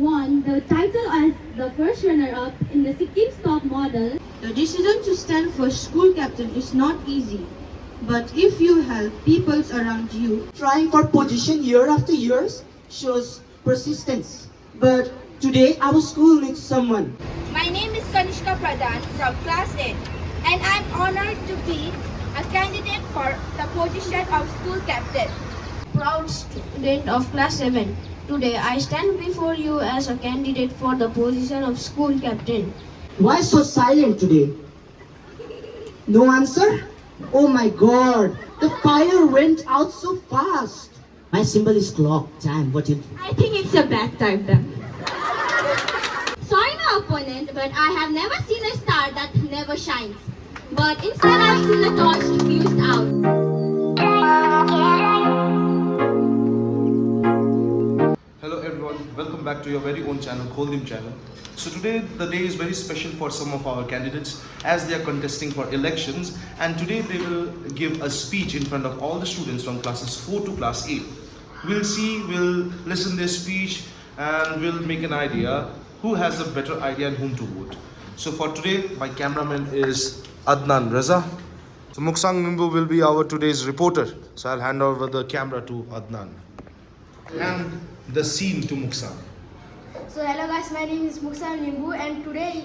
won the title as the first runner-up in the Sikkim Top Model. The decision to stand for school captain is not easy. But if you help people around you, Trying for position year after years shows persistence. But today our school needs someone. My name is Kanishka Pradhan from Class 8 and I'm honored to be a candidate for the position of school captain. Proud student of class 7. Today I stand before you as a candidate for the position of school captain. Why so silent today? No answer? Oh my god, the fire went out so fast. My symbol is clock. Time, what you... I think it's a bad time then. Sorry my opponent, but I have never seen a star that never shines. But instead I've seen a torch fused out. Hello everyone, welcome back to your very own channel, Kholdim channel. So today the day is very special for some of our candidates as they are contesting for elections, and today they will give a speech in front of all the students from classes 4 to class 8. We'll listen their speech and we'll make an idea who has a better idea and whom to vote. So for today my cameraman is Adnan Raza. So Muksang Nimbu will be our today's reporter. So I'll hand over the camera to Adnan and the scene to Muksang. So hello guys, my name is Muksang Nimbu and today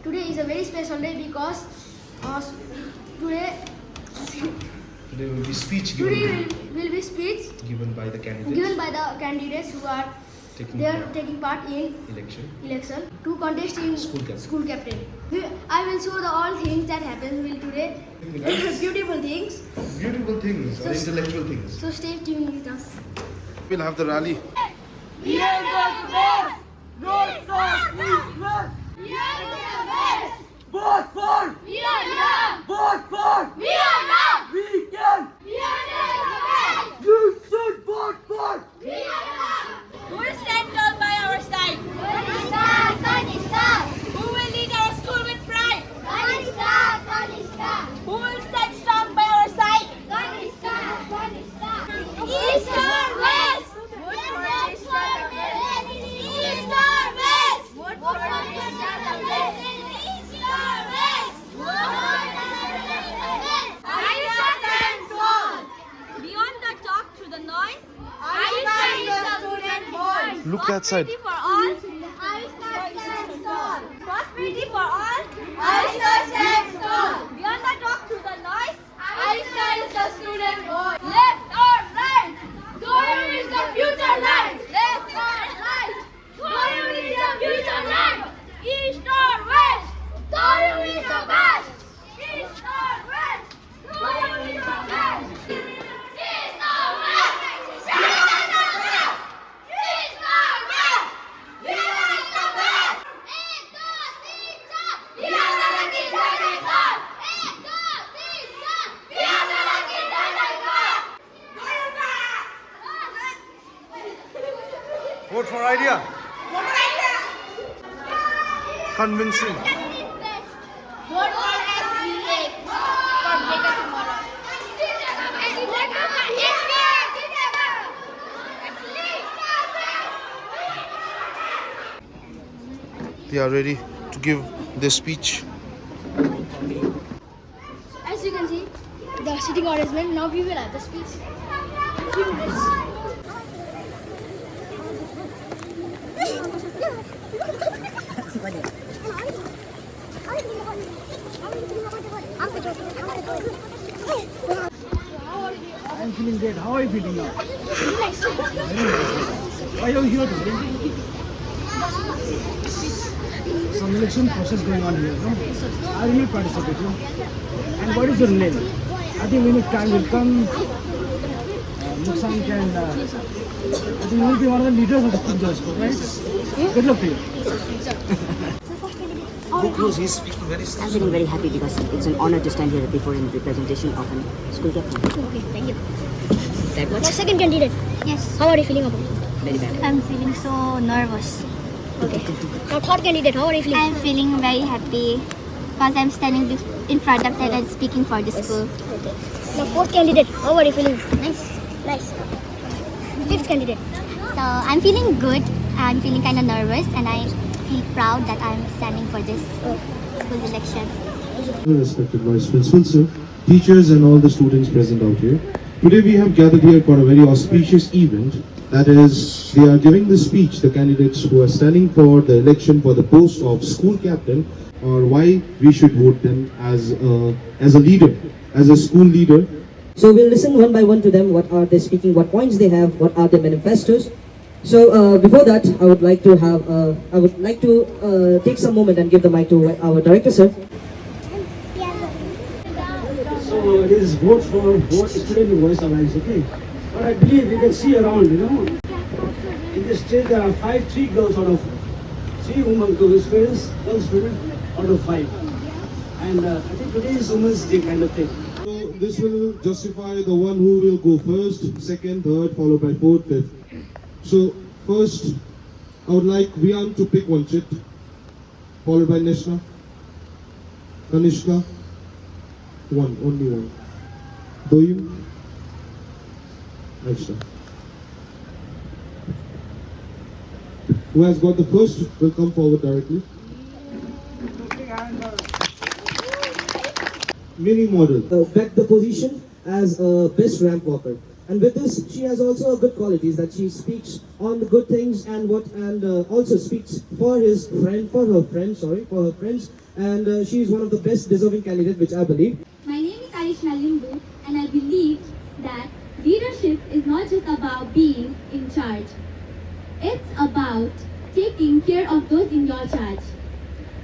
is a very special day because today Will be speech will be speech given by the candidates who are taking part in election to contest in school captain. I will show the all things that happen will today. Beautiful things. Or intellectual things. So stay tuned with us. We'll have the rally. We are the best. North, south, east, west. We are the best. Vote for. We are young. Vote for. We are young. We can. We are the best. You should vote for. We are young. Who will stand tall by our side? Kanishka. Who will lead our school with pride? Kanishka. Who will stand strong by our side? Kanishka. East or west. Vote for East or West. East or west. Vote for East or West. East or west. Kanishka stands tall. Beyond the talk to the noise, Kanishka is the student voice. Look that side. Prosperity for all. Prosperity for all. Kanishka stands tall. Beyond the talk to the noise, Kanishka is the student voice. Left or right? Goru is the future light. Left or right? Goru is the future light. East or west? Goru is the best. East or west? Goru is the best. East or west? East or west? East or west? We are the best. Ek, do, teen, char. We are the lucky Tandikar. Ek, do, teen, char. We are the lucky Tandikar. Vote for idea. Convincing. Vote for SBA for better tomorrow. They are ready to give their speech. As you can see, the sitting arrangement. Now we will have the speech in 3 minutes. I'm feeling great. How are you feeling now? Very nice. Why are you here today? Some election process going on here, no? I will not participate. No? And what is your name? I think when time will come, Muksang can. I think you will be one of the leaders of the Punjab school, right? Good luck to you. I'm feeling very happy because it's an honor to stand here before in representation of a school captain. Okay, thank you. That The much? second candidate. Yes. How are you feeling about it? Very bad. I'm feeling so nervous. Okay. Now third candidate, how are you feeling? I'm feeling very happy because I'm standing in front of them and speaking for the school. Okay. Now fourth candidate, how are you feeling? Nice. Fifth candidate. So I'm feeling good I'm feeling kind of nervous and I feel proud that I'm standing for this school election. Respected Vice Principal, sir, teachers and all the students present out here. Today we have gathered here for a very auspicious event. That is, they are giving the speech, the candidates who are standing for the election for the post of school captain, or why we should vote them as a leader, as a school leader. So we'll listen one by one to them, what are they speaking, what points they have, what are their manifestos. So before that, I would like to take some moment and give the mic to our director, sir. So it is vote for vote student voice alliance, okay? But I believe you can see around, in this state there are 3 girls out of 3 women girl students out of 5. And I think today is Women's Day kind of thing. So this will justify the one who will go first, second, third, followed by fourth, fifth. So first, I would like Vian to pick one chit, followed by Nishna, Kanishka, only one. Doyum, Aisha. Who has got the first will come forward directly. Mini model. Back the position as a best ramp walker. And with this, she has also a good qualities that she speaks on the good things and also speaks for her friends. And she is one of the best deserving candidates, which I believe. My name is Arishna Limbu, and I believe that leadership is not just about being in charge. It's about taking care of those in your charge.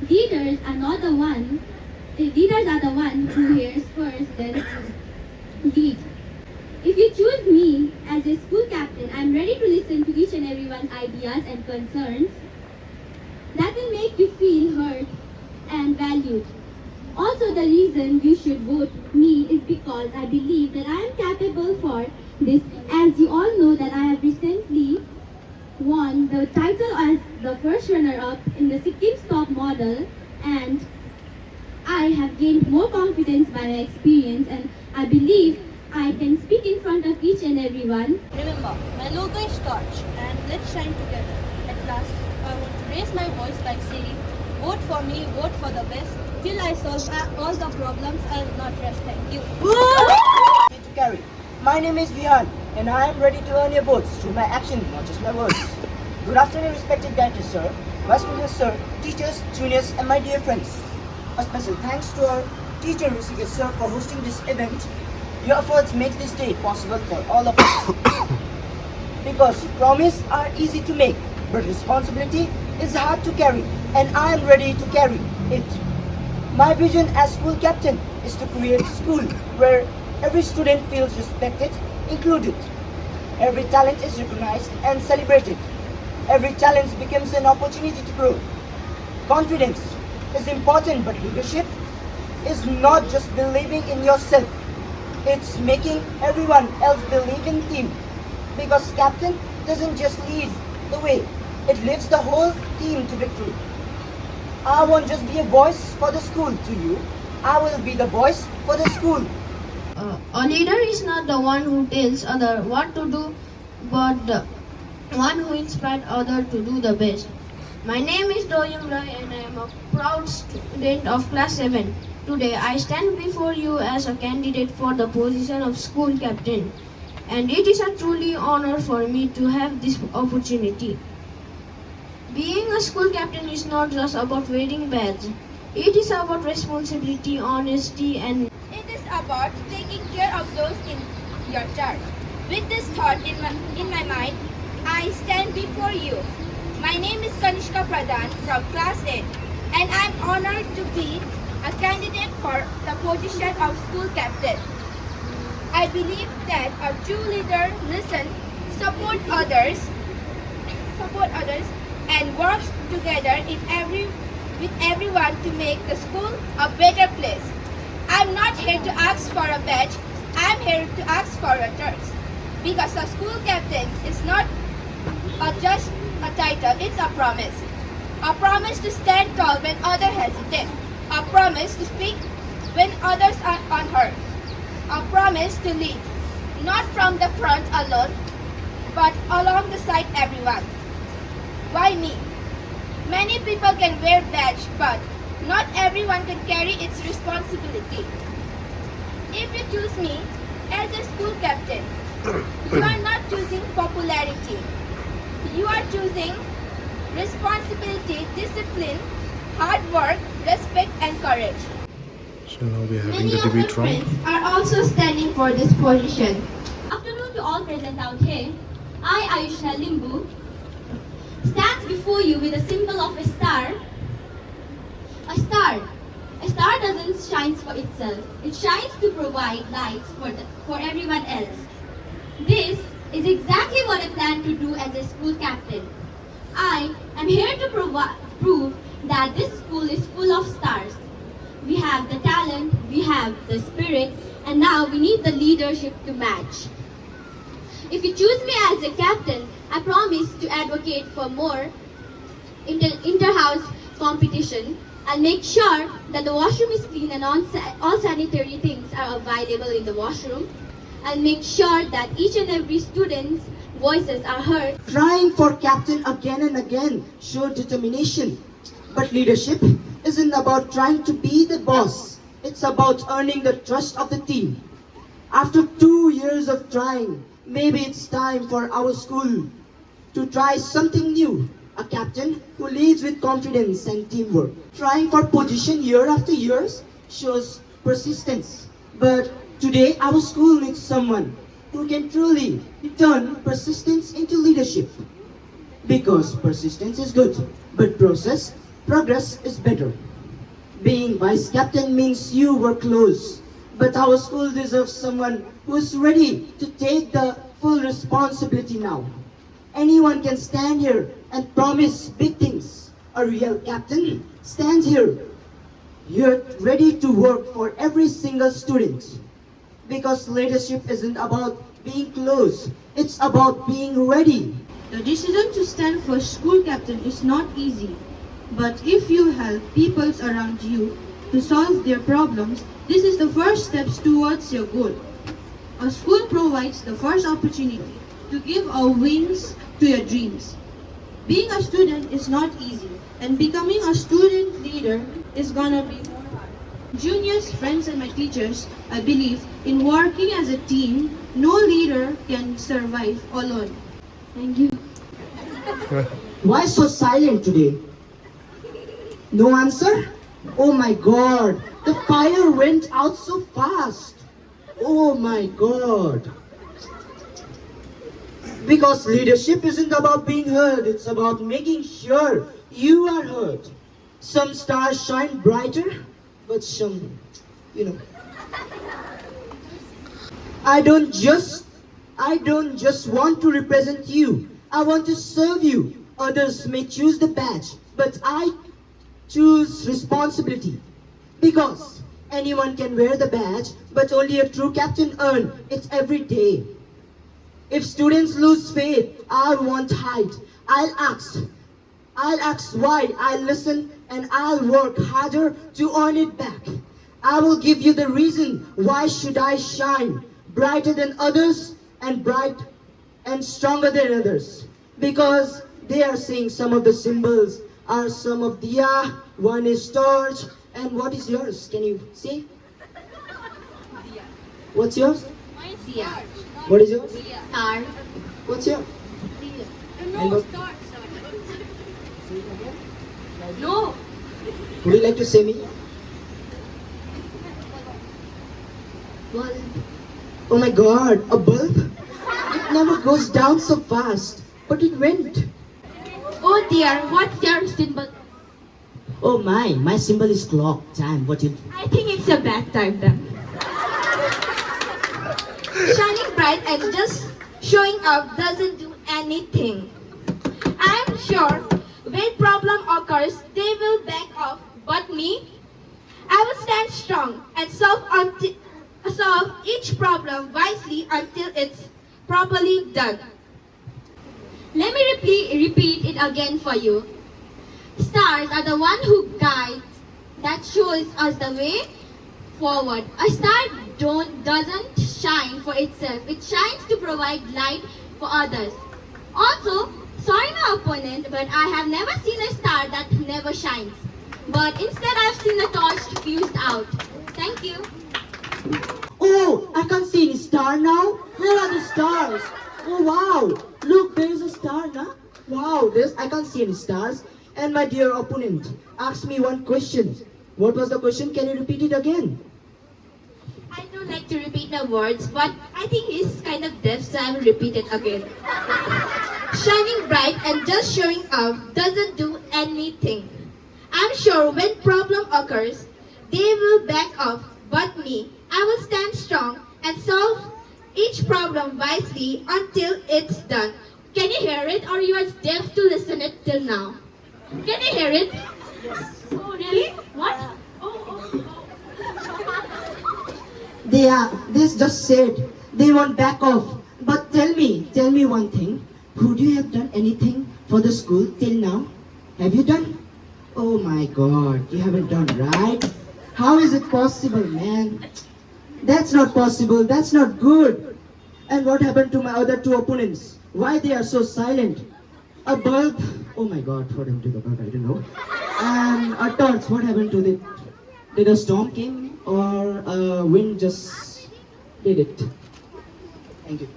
Leaders are the one who hears first, then lead. If you choose me as a school captain, I'm ready to listen to each and everyone's ideas and concerns. That will make you feel heard and valued. Also, the reason you should vote me is because I believe that I am capable for this. As you all know that I have recently won the title as the first runner-up in the Sikkim Top Model, and I have gained more confidence by my experience, and I believe I can speak in front of each and everyone. Remember, my logo is torch, and let's shine together. At last, I want to raise my voice like saying, vote for me, vote for the best. Till I solve all the problems, I will not rest. Thank you. To carry. My name is Vihan, and I am ready to earn your votes through my action, not just my words. Good afternoon, respected director, sir, vice principal, sir, teachers, juniors, and my dear friends. A special thanks to our teacher, Rishikesh, sir, for hosting this event. Your efforts make this day possible for all of us. Because promises are easy to make, but responsibility is hard to carry, and I am ready to carry it. My vision as school captain is to create a school where every student feels respected, included. Every talent is recognized and celebrated. Every challenge becomes an opportunity to grow. Confidence is important, but leadership is not just believing in yourself. It's making everyone else believe in team. Because captain doesn't just lead the way, it lifts the whole team to victory. I won't just be a voice for the school to you. I will be the voice for the school. A leader is not the one who tells others what to do, but the one who inspires others to do the best. My name is Doyum Rai, and I am a proud student of class 7. Today I stand before you as a candidate for the position of school captain, and it is a truly honor for me to have this opportunity. Being a school captain is not just about wearing badge. It is about responsibility, honesty, and It is about taking care of those in your charge. With this thought in my mind, I stand before you. My name is Kanishka Pradhan from class 8, and I am honored to be a candidate for the position of school captain. I believe that a true leader listens, support others, and works together with everyone to make the school a better place. I'm not here to ask for a badge. I'm here to ask for a trust. Because a school captain is not just a title, it's a promise. A promise to stand tall when others hesitate. A promise to speak when others are unheard. A promise to lead, not from the front alone, but along the side everyone. by me. Many people can wear badge, but not everyone can carry its responsibility. If you choose me as a school captain, you are not choosing popularity. You are choosing responsibility, discipline, hard work, respect and courage. So now we are having Many the of my debate round. friends are also standing for this position. Afternoon to all present out here. I, Ayushna Limbu, stands before you with a symbol of a star. A star. A star doesn't shine for itself. It shines to provide lights for everyone else. This is exactly what I plan to do as a school captain. I am here to prove that this school is full of stars. We have the talent, we have the spirit, and now we need the leadership to match. If you choose me as a captain, I promise to advocate for more inter-house competition. I'll make sure that the washroom is clean and all sanitary things are available in the washroom. I'll make sure that each and every student's voices are heard. Trying for captain again and again showed determination. But leadership isn't about trying to be the boss. It's about earning the trust of the team. After 2 years of trying, maybe it's time for our school to try something new. A captain who leads with confidence and teamwork. Trying for position year after year shows persistence. But today our school needs someone who can truly turn persistence into leadership. Because persistence is good, but progress is better. Being vice captain means you were close, but our school deserves someone who is ready to take the full responsibility now. Anyone can stand here and promise big things. A real captain stands here. You're ready to work for every single student. Because leadership isn't about being close, it's about being ready. The decision to stand for school captain is not easy. But if you help people around you to solve their problems, this is the first steps towards your goal. A school provides the first opportunity to give our wings to your dreams. Being a student is not easy, and becoming a student leader is gonna be more hard. Juniors, friends, and my teachers, I believe in working as a team. No leader can survive alone. Thank you. Why so silent today? No answer? Oh my God, the fire went out so fast. Oh my God. Because leadership isn't about being heard, it's about making sure you are heard. Some stars shine brighter, but some, I don't just want to represent you. I want to serve you. Others may choose the badge, but I choose responsibility. Because anyone can wear the badge, but only a true captain earns it every day. If students lose faith, I won't hide. I'll ask why, I'll listen, and I'll work harder to earn it back. I will give you the reason why should I shine brighter than others and bright and stronger than others. Because they are saying some of the symbols are some of diya, one is torch, and what is yours? Can you say? What's yours? Diya. What is yours? Star. What's yours? No, star. No. Would you like to say me? Bulb. Oh my God, a bulb? It never goes down so fast, but it went. Oh dear, what's your symbol? Oh my symbol is clock. Time, what you... I think it's a bad time then. Shining bright and just showing up doesn't do anything. I'm sure when problem occurs, they will back off. But me, I will stand strong and solve each problem wisely until it's properly done. Let me repeat it again for you. Stars are the one who guides, that shows us the way forward. A star doesn't shine for itself. It shines to provide light for others. Also, sorry my opponent. opponent, but I have never seen a star that never shines. But instead I've seen a torch fused out. Thank you. Oh, I can't see any star now. Where are the stars? Oh wow, look, there is a star now. Wow, I can't see any stars. And my dear opponent asked me one question. What was the question? Can you repeat it again? I don't like to repeat the words, but I think he's kind of deaf, so I will repeat it again. Shining bright and just showing off doesn't do anything. I'm sure when problem occurs, they will back off, but me, I will stand strong and solve each problem wisely until it's done. Can you hear it, or you are deaf to listen it till now? Can you hear it? Oh, really? What? They just said they won't back off. But tell me one thing. Could you have done anything for the school till now? Have you done? Oh my God, you haven't done, right? How is it possible, man? That's not possible. That's not good. And what happened to my other two opponents? Why they are so silent? A bulb. Oh my God, what happened to the bulb? I don't know. And a torch. What happened to it? Did a storm came or a wind just did it? Thank you.